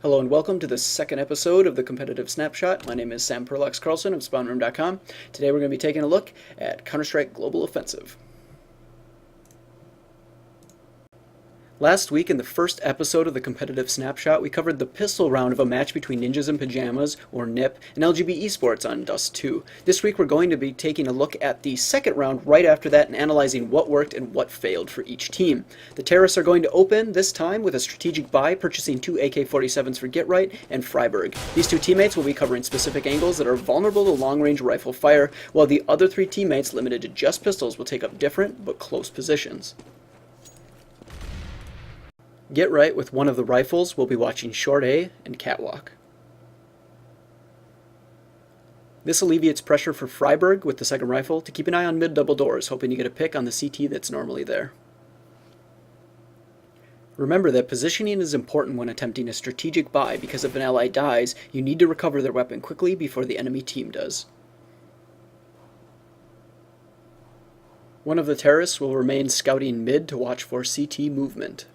Hello and welcome to the second episode of the Competitive Snapshot. My name is Sam Perlux Carlson of SpawnRoom.com. Today we're going to be taking a look at Counter-Strike Global Offensive. Last week, in the first episode of the Competitive Snapshot, we covered the pistol round of a match between Ninjas in Pyjamas, or NIP, and LGB eSports on dust2. This week we're going to be taking a look at the second round right after that and analyzing what worked and what failed for each team. The terrorists are going to open this time with a strategic buy, purchasing two AK-47s for Get Right and Freiburg. These two teammates will be covering specific angles that are vulnerable to long-range rifle fire, while the other three teammates, limited to just pistols, will take up different but close positions. Get Right with one of the rifles will be watching Short A and Catwalk. This alleviates pressure for Freiburg with the second rifle to keep an eye on mid double doors, hoping to get a pick on the CT that's normally there. Remember that positioning is important when attempting a strategic buy, because if an ally dies, you need to recover their weapon quickly before the enemy team does. One of the terrorists will remain scouting mid to watch for CT movement.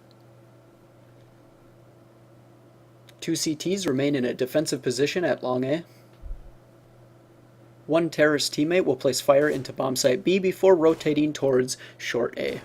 Two CTs remain in a defensive position at long A. One terrorist teammate will place fire into bomb site B before rotating towards short A.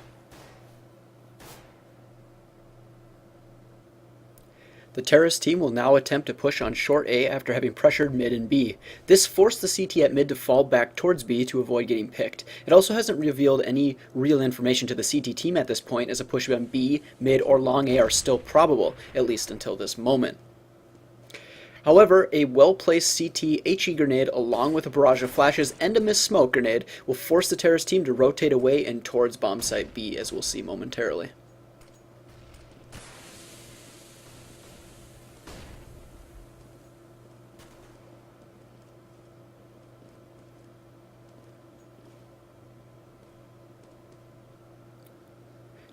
The terrorist team will now attempt to push on short A after having pressured mid and B. This forced the CT at mid to fall back towards B to avoid getting picked. It also hasn't revealed any real information to the CT team at this point, as a push on B, mid, or long A are still probable, at least until this moment. However, a well-placed CT HE grenade along with a barrage of flashes and a missed smoke grenade will force the terrorist team to rotate away and towards bomb site B, as we'll see momentarily.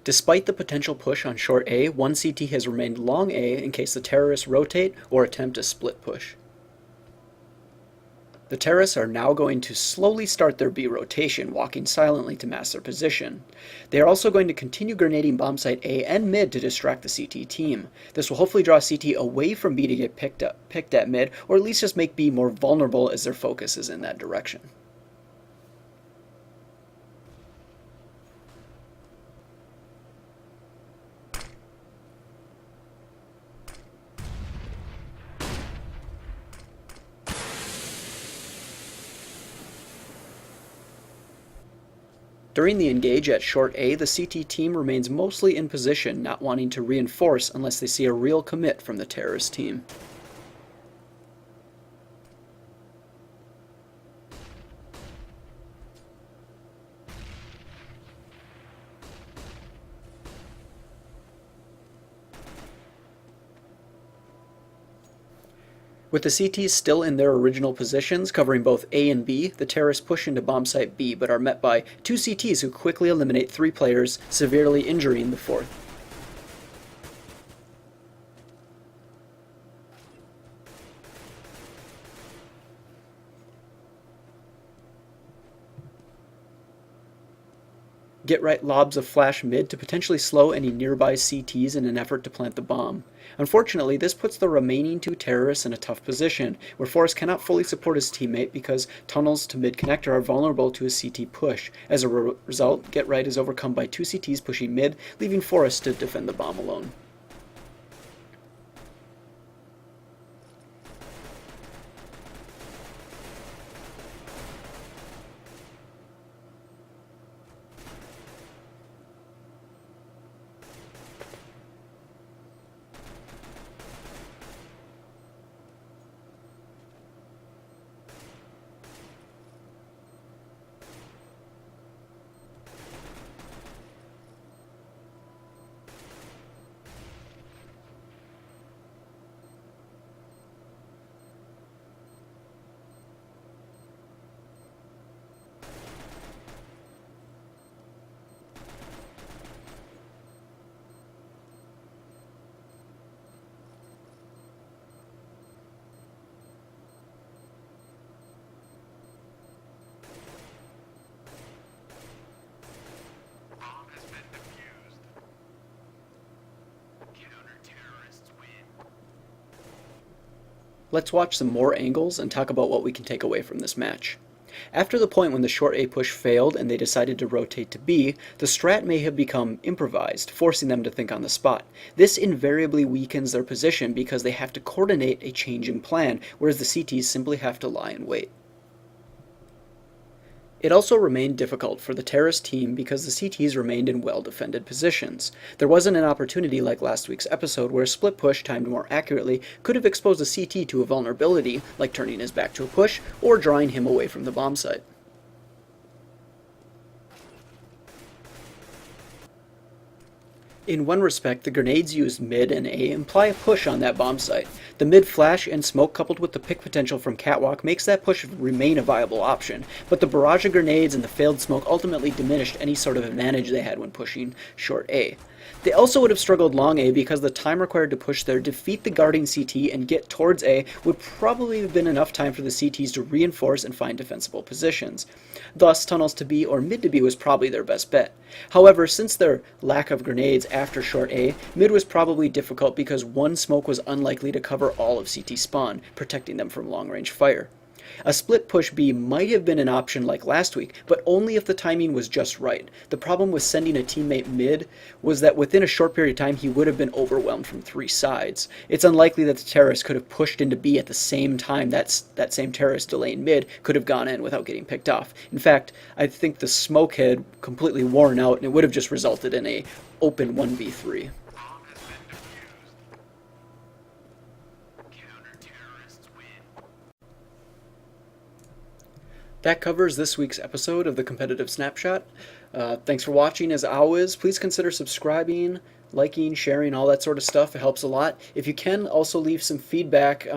Despite the potential push on short A, one CT has remained long A in case the terrorists rotate or attempt a split push. The terrorists are now going to slowly start their B rotation, walking silently to mask their position. They are also going to continue grenading bomb site A and mid to distract the CT team. This will hopefully draw CT away from B to get picked at mid, or at least just make B more vulnerable as their focus is in that direction. During the engage at short A, the CT team remains mostly in position, not wanting to reinforce unless they see a real commit from the terrorist team. With the CTs still in their original positions, covering both A and B, the terrorists push into bomb site B, but are met by two CTs who quickly eliminate three players, severely injuring the fourth. Get Right lobs a flash mid to potentially slow any nearby CTs in an effort to plant the bomb. Unfortunately, this puts the remaining two terrorists in a tough position, where Forrest cannot fully support his teammate because tunnels to mid connector are vulnerable to a CT push. As a result, Get Right is overcome by two CTs pushing mid, leaving Forrest to defend the bomb alone. Let's watch some more angles and talk about what we can take away from this match. After the point when the short A push failed and they decided to rotate to B, the strat may have become improvised, forcing them to think on the spot. This invariably weakens their position because they have to coordinate a changing plan, whereas the CTs simply have to lie in wait. It also remained difficult for the terrorist team because the CTs remained in well-defended positions. There wasn't an opportunity like last week's episode where a split push timed more accurately could have exposed a CT to a vulnerability, like turning his back to a push or drawing him away from the bomb site. In one respect, the grenades used mid and A imply a push on that bomb site. The mid flash and smoke coupled with the pick potential from Catwalk makes that push remain a viable option, but the barrage of grenades and the failed smoke ultimately diminished any sort of advantage they had when pushing short A. They also would have struggled long A because the time required to push there, defeat the guarding CT, and get towards A would probably have been enough time for the CTs to reinforce and find defensible positions. Thus, tunnels to B or mid to B was probably their best bet. However, since their lack of grenades after short A, mid was probably difficult because one smoke was unlikely to cover all of CT spawn, protecting them from long-range fire. A split push B might have been an option like last week, but only if the timing was just right. The problem with sending a teammate mid was that within a short period of time he would have been overwhelmed from three sides. It's unlikely that the terrorist could have pushed into B at the same time that same terrorist delaying mid could have gone in without getting picked off. In fact, I think the smoke had completely worn out and it would have just resulted in a open 1v3. That covers this week's episode of the Competitive Snapshot. Thanks for watching as always. Please consider subscribing, liking, sharing, all that sort of stuff. It helps a lot. If you can, also leave some feedback,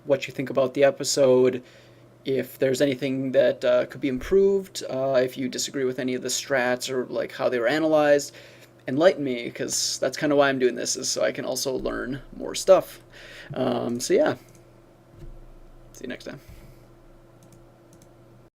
what you think about the episode, if there's anything that could be improved, if you disagree with any of the strats or like how they were analyzed. Enlighten me, because that's kind of why I'm doing this, is so I can also learn more stuff. So yeah, see you next time.